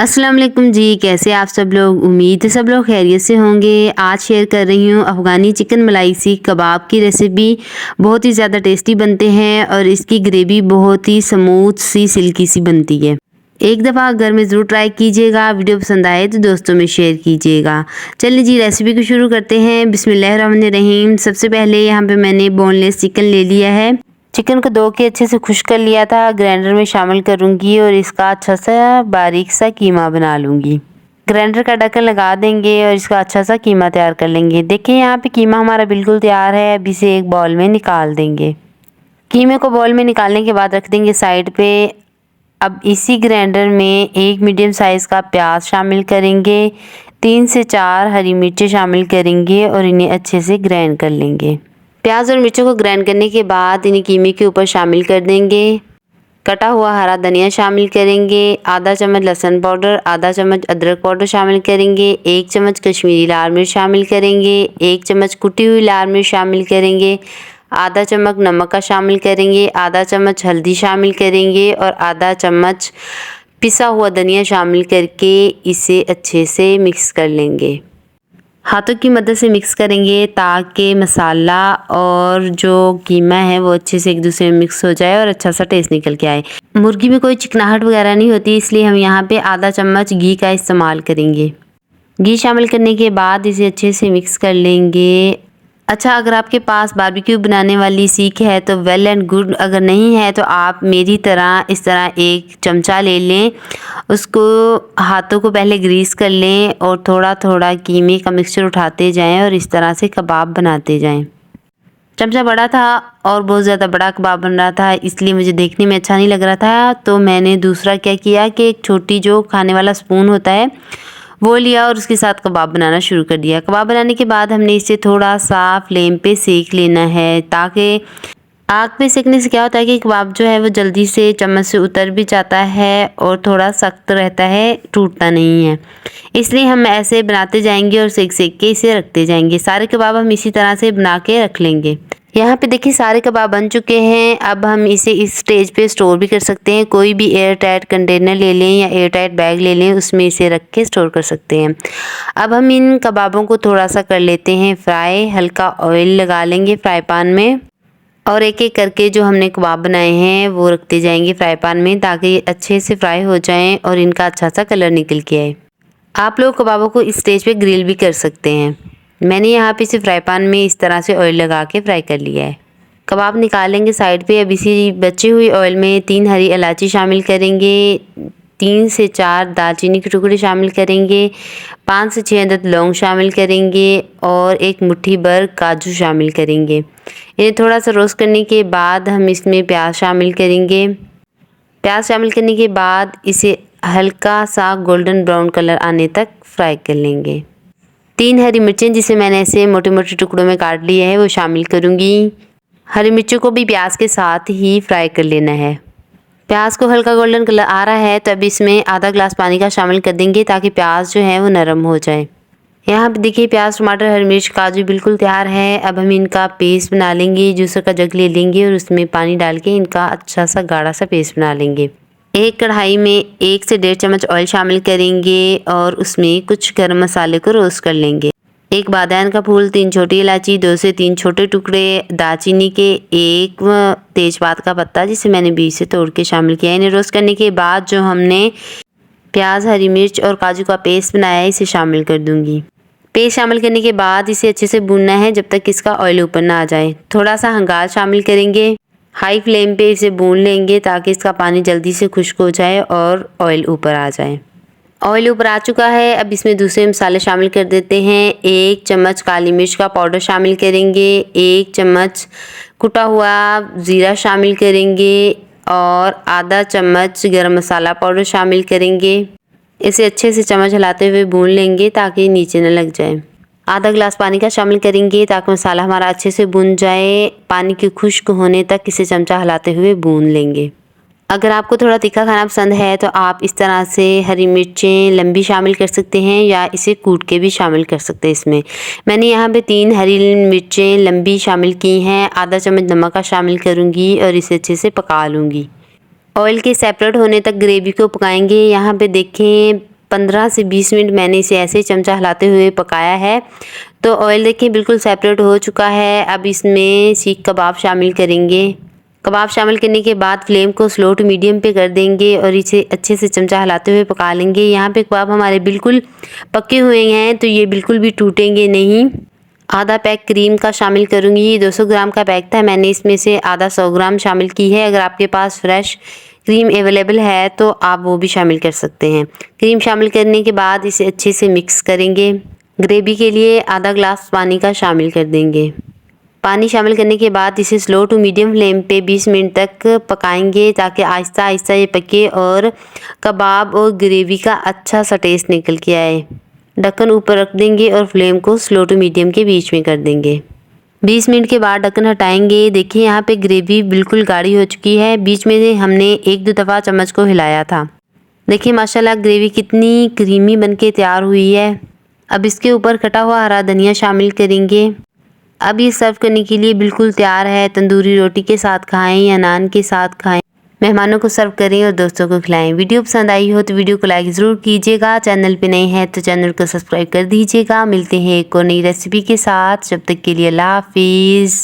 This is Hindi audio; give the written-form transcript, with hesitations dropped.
अस्सलाम वालेकुम जी, कैसे आप सब लोग। उम्मीद है सब लोग खैरियत से होंगे। आज शेयर कर रही हूँ अफ़गानी चिकन मलाई सीख कबाब की रेसिपी। बहुत ही ज़्यादा टेस्टी बनते हैं और इसकी ग्रेवी बहुत ही स्मूथ सी सिल्की सी बनती है। एक दफ़ा घर में ज़रूर ट्राई कीजिएगा। वीडियो पसंद आए तो दोस्तों में शेयर कीजिएगा। चलिए जी, रेसिपी को शुरू करते हैं। बिस्मिल्लाहिर्रहमानिर्रहीम। सबसे पहले यहाँ पे मैंने बोनलेस चिकन ले लिया है। चिकन को धो के अच्छे से खुश्क कर लिया था। ग्राइंडर में शामिल करूँगी और इसका अच्छा सा बारीक सा कीमा बना लूँगी। ग्राइंडर का ढक्कन लगा देंगे और इसका अच्छा सा कीमा तैयार कर लेंगे। देखिए यहाँ पे कीमा हमारा बिल्कुल तैयार है। अब इसे एक बाउल में निकाल देंगे। कीमे को बाउल में निकालने के बाद रख देंगे साइड पे। अब इसी ग्राइंडर में एक मीडियम साइज़ का प्याज शामिल करेंगे, 3 से 4 हरी मिर्चें शामिल करेंगे और इन्हें अच्छे से ग्राइंड कर लेंगे। प्याज और मिर्चों को ग्राइंड करने के बाद इन्हें कीमे के ऊपर शामिल कर देंगे। कटा हुआ हरा धनिया शामिल करेंगे, आधा चम्मच लहसुन पाउडर, आधा चम्मच अदरक पाउडर शामिल करेंगे, 1 चम्मच कश्मीरी लाल मिर्च शामिल करेंगे, 1 चम्मच कुटी हुई लाल मिर्च शामिल करेंगे, आधा चम्मच नमक का शामिल करेंगे, आधा चम्मच हल्दी शामिल करेंगे और आधा चम्मच पिसा हुआ धनिया शामिल करके इसे अच्छे से मिक्स कर लेंगे। हाथों की मदद से मिक्स करेंगे ताकि मसाला और जो कीमा है वो अच्छे से एक दूसरे में मिक्स हो जाए और अच्छा सा टेस्ट निकल के आए। मुर्गी में कोई चिकनाहट वगैरह नहीं होती, इसलिए हम यहाँ पे आधा चम्मच घी का इस्तेमाल करेंगे। घी शामिल करने के बाद इसे अच्छे से मिक्स कर लेंगे। अच्छा, अगर आपके पास बारबेक्यू बनाने वाली सीख है तो वेल एंड गुड। अगर नहीं है तो आप मेरी तरह इस तरह एक चमचा ले लें, उसको हाथों को पहले ग्रीस कर लें और थोड़ा थोड़ा कीमे का मिक्सचर उठाते जाएं और इस तरह से कबाब बनाते जाएं। चमचा बड़ा था और बहुत ज़्यादा बड़ा कबाब बन रहा था, इसलिए मुझे देखने में अच्छा नहीं लग रहा था। तो मैंने दूसरा क्या किया कि एक छोटी जो खाने वाला स्पून होता है वो लिया और उसके साथ कबाब बनाना शुरू कर दिया। कबाब बनाने के बाद हमने इसे थोड़ा सा फ्लेम पे सेक लेना है, ताकि आग पे सेकने से क्या होता है कि कबाब जो है वो जल्दी से चम्मच से उतर भी जाता है और थोड़ा सख्त रहता है, टूटता नहीं है। इसलिए हम ऐसे बनाते जाएंगे और सेक सेक के इसे रखते जाएंगे। सारे कबाब हम इसी तरह से बना के रख लेंगे। यहाँ पे देखिए सारे कबाब बन चुके हैं। अब हम इसे इस स्टेज पे स्टोर भी कर सकते हैं। कोई भी एयर टाइट कंटेनर ले लें या एयर टाइट बैग ले लें, उसमें इसे रख के स्टोर कर सकते हैं। अब हम इन कबाबों को थोड़ा सा कर लेते हैं फ्राई। हल्का ऑयल लगा लेंगे फ्राई पैन में और एक एक करके जो हमने कबाब बनाए हैं वो रखते जाएंगे फ्राई पैन में, ताकि अच्छे से फ्राई हो जाएं और इनका अच्छा सा कलर निकल के आए। आप लोग कबाबों को इस स्टेज पे ग्रिल भी कर सकते हैं। मैंने यहाँ पे इसे फ्राई पैन में इस तरह से ऑयल लगा के फ्राई कर लिया है। कबाब निकालेंगे साइड पे। अब इसी बचे हुए ऑयल में 3 हरी इलायची शामिल करेंगे, 3 से 4 दालचीनी के टुकड़े शामिल करेंगे, 5 से 6 अदद लौंग शामिल करेंगे और 1 मुट्ठी भर काजू शामिल करेंगे। इन्हें थोड़ा सा रोस्ट करने के बाद हम इसमें प्याज शामिल करेंगे। प्याज शामिल करने के बाद इसे हल्का सा गोल्डन ब्राउन कलर आने तक फ्राई कर लेंगे। 3 हरी मिर्चें जिसे मैंने ऐसे मोटे मोटे टुकड़ों में काट लिया है वो शामिल करूँगी। हरी मिर्चों को भी प्याज के साथ ही फ्राई कर लेना है। प्याज को हल्का गोल्डन कलर आ रहा है तो अब इसमें आधा ग्लास पानी का शामिल कर देंगे, ताकि प्याज जो है वो नरम हो जाए। यहाँ पे देखिए प्याज, टमाटर, हरी मिर्च, काजू बिल्कुल तैयार है। अब हम इनका पेस्ट बना लेंगे। जूसर का जग ले लेंगे और उसमें पानी डाल के इनका अच्छा सा गाढ़ा सा पेस्ट बना लेंगे। एक कढ़ाई में 1 से 1.5 चम्मच ऑयल शामिल करेंगे और उसमें कुछ गरम मसाले को रोस्ट कर लेंगे। 1 बादाम का फूल, 3 छोटी इलायची, 2 से 3 छोटे टुकड़े दालचीनी के, 1 तेजपात का पत्ता जिसे मैंने बीच से तोड़ के शामिल किया है। इन्हें रोस्ट करने के बाद जो हमने प्याज, हरी मिर्च और काजू का पेस्ट बनाया है इसे शामिल कर दूंगी। पेस्ट शामिल करने के बाद इसे अच्छे से भूनना है जब तक इसका ऑयल ऊपर ना आ जाए। थोड़ा सा हंगार शामिल करेंगे। हाई फ्लेम पे इसे भून लेंगे ताकि इसका पानी जल्दी से खुश्क हो जाए और ऑयल ऊपर आ जाए। ऑयल ऊपर आ चुका है। अब इसमें दूसरे मसाले शामिल कर देते हैं। 1 चम्मच काली मिर्च का पाउडर शामिल करेंगे, 1 चम्मच कुटा हुआ ज़ीरा शामिल करेंगे और आधा चम्मच गरम मसाला पाउडर शामिल करेंगे। इसे अच्छे से चम्मच हिलाते हुए भून लेंगे ताकि नीचे न लग जाए। आधा ग्लास पानी का शामिल करेंगे ताकि मसाला हमारा अच्छे से भुन जाए। पानी के खुश्क होने तक इसे चमचा हिलाते हुए भून लेंगे। अगर आपको थोड़ा तीखा खाना पसंद है तो आप इस तरह से हरी मिर्चें लंबी शामिल कर सकते हैं या इसे कूट के भी शामिल कर सकते हैं। इसमें मैंने यहाँ पे 3 हरी मिर्चें लंबी शामिल की हैं। आधा चम्मच नमक का शामिल करूँगी और इसे अच्छे से पका लूँगी। ऑयल के सेपरेट होने तक ग्रेवी को पकाएंगे। यहाँ पे देखें 15 से 20 मिनट मैंने इसे ऐसे चमचा हिलाते हुए पकाया है। तो ऑयल देखिए बिल्कुल सेपरेट हो चुका है। अब इसमें सीख कबाब शामिल करेंगे। कबाब शामिल करने के बाद फ्लेम को स्लो टू मीडियम पे कर देंगे और इसे अच्छे से चमचा हिलाते हुए पका लेंगे। यहाँ पे कबाब हमारे बिल्कुल पके हुए हैं, तो ये बिल्कुल भी टूटेंगे नहीं। आधा पैक क्रीम का शामिल करूँगी। ये 200 ग्राम का पैक था, मैंने इसमें से आधा 100 ग्राम शामिल की है। अगर आपके पास फ्रेश क्रीम अवेलेबल है तो आप वो भी शामिल कर सकते हैं। क्रीम शामिल करने के बाद इसे अच्छे से मिक्स करेंगे। ग्रेवी के लिए आधा ग्लास पानी का शामिल कर देंगे। पानी शामिल करने के बाद इसे स्लो टू मीडियम फ्लेम पे 20 मिनट तक पकाएंगे, ताकि आहिस्ता आहिस्ता ये पके और कबाब और ग्रेवी का अच्छा सा टेस्ट निकल के आए। ढक्कन ऊपर रख देंगे और फ्लेम को स्लो टू मीडियम के बीच में कर देंगे। 20 मिनट के बाद ढक्कन हटाएंगे। देखिए यहाँ पे ग्रेवी बिल्कुल गाढ़ी हो चुकी है। बीच में से हमने 1-2 दफ़ा चम्मच को हिलाया था। देखिए माशाल्लाह ग्रेवी कितनी क्रीमी बनके तैयार हुई है। अब इसके ऊपर कटा हुआ हरा धनिया शामिल करेंगे। अब ये सर्व करने के लिए बिल्कुल तैयार है। तंदूरी रोटी के साथ खाएं या नान के साथ खाएं। मेहमानों को सर्व करें और दोस्तों को खिलाएं। वीडियो पसंद आई हो तो वीडियो को लाइक ज़रूर कीजिएगा। चैनल पे नए हैं तो चैनल को सब्सक्राइब कर दीजिएगा। मिलते हैं एक और नई रेसिपी के साथ, जब तक के लिए अल्लाह हाफिज़।